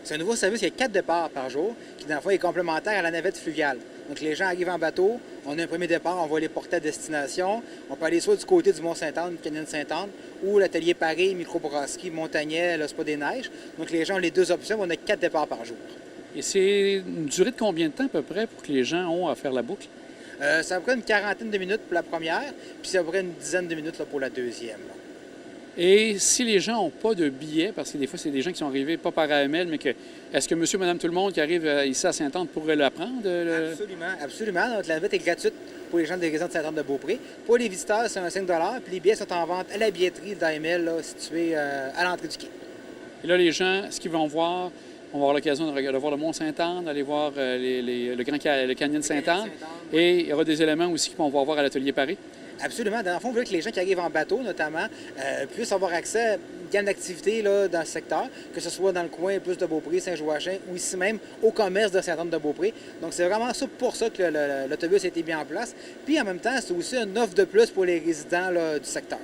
C'est un nouveau service qui a 4 départs par jour, qui dans le fond est complémentaire à la navette fluviale. Donc les gens arrivent en bateau, on a un premier départ, on va les porter à destination. On peut aller soit du côté du Mont-Sainte-Anne, du canyon de Sainte-Anne, ou l'atelier Paris, microbrasserie, Montagnet, le Spa des Neiges. Donc les gens ont les deux options, on a 4 départs par jour. Et c'est une durée de combien de temps à peu près pour que les gens ont à faire la boucle? Ça prend une quarantaine de minutes pour la première, puis ça prend une dizaine de minutes là, pour la deuxième. Là. Et si les gens n'ont pas de billets, parce que des fois, c'est des gens qui sont arrivés pas par AML, mais que est-ce que monsieur, madame, tout le monde qui arrive ici à Sainte-Anne pourrait la prendre? Absolument, absolument. Donc, la navette est gratuite pour les gens des résidents de Sainte-Anne-de-Beaupré. Pour les visiteurs, c'est un 5 puis les billets sont en vente à la billetterie d'AML, là, située à l'entrée du quai. Et là, les gens, ce qu'ils vont voir, on va avoir l'occasion de voir le Mont-Sainte-Anne, d'aller voir le canyon de Sainte-Anne. Et il y aura des éléments aussi qu'ils vont voir à l'atelier Paris. Absolument. Dans le fond, on veut que les gens qui arrivent en bateau, notamment, puissent avoir accès à une gamme d'activités là, dans le secteur, que ce soit dans le coin plus de Beaupré, Saint-Joachim, ou ici même au commerce de Sainte-Anne-de-Beaupré. Donc, c'est vraiment ça pour ça que l'autobus a été mis en place. Puis, en même temps, c'est aussi une offre de plus pour les résidents là, du secteur.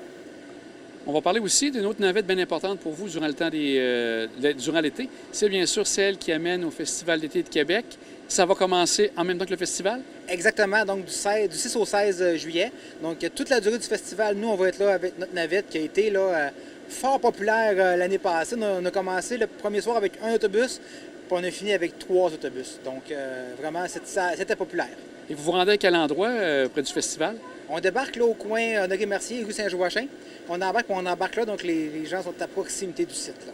On va parler aussi d'une autre navette bien importante pour vous durant le temps durant l'été. C'est bien sûr celle qui amène au Festival d'été de Québec. Ça va commencer en même temps que le festival? Exactement, donc du 6 au 16 juillet. Donc, toute la durée du festival, nous, on va être là avec notre navette qui a été là, fort populaire l'année passée. On a commencé le premier soir avec un autobus, puis on a fini avec 3 autobus. Donc, vraiment, c'était populaire. Et vous vous rendez à quel endroit près du festival? On débarque là au coin Honoré-Mercier, rue Saint-Joachim. On embarque là, donc les gens sont à proximité du site. Là.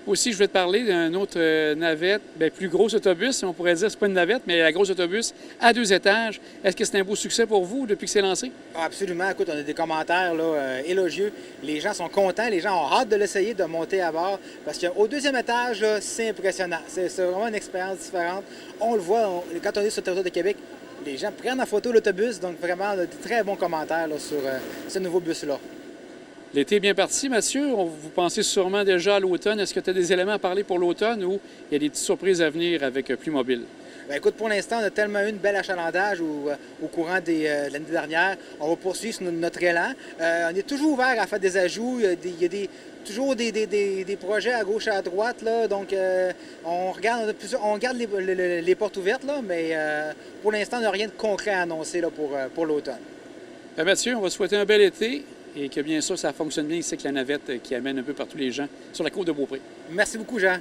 Aussi, je voulais te parler d'une autre navette, bien, plus grosse autobus, on pourrait dire, c'est pas une navette, mais la grosse autobus à 2 étages. Est-ce que c'est un beau succès pour vous depuis que c'est lancé? Ah, absolument. Écoute, on a des commentaires là, élogieux. Les gens sont contents, les gens ont hâte de l'essayer, de monter à bord, parce qu'au 2e étage, c'est impressionnant. C'est vraiment une expérience différente. On le voit, quand on est sur le territoire de Québec, les gens prennent en photo l'autobus, donc vraiment de très bons commentaires là, sur ce nouveau bus-là. L'été est bien parti, Mathieu. Vous pensez sûrement déjà à l'automne. Est-ce que tu as des éléments à parler pour l'automne ou il y a des petites surprises à venir avec Plus Mobile? Bien, écoute, pour l'instant, on a tellement eu une belle achalandage au courant de l'année dernière. On va poursuivre sur notre élan. On est toujours ouvert à faire des ajouts. Il y a toujours des projets à gauche et à droite. Là, donc, on garde les portes ouvertes, là, mais pour l'instant, on n'a rien de concret à annoncer là, pour l'automne. Mathieu, on va souhaiter un bel été et que bien sûr, ça fonctionne bien ici avec la navette qui amène un peu partout les gens sur la côte de Beaupré. Merci beaucoup, Jean.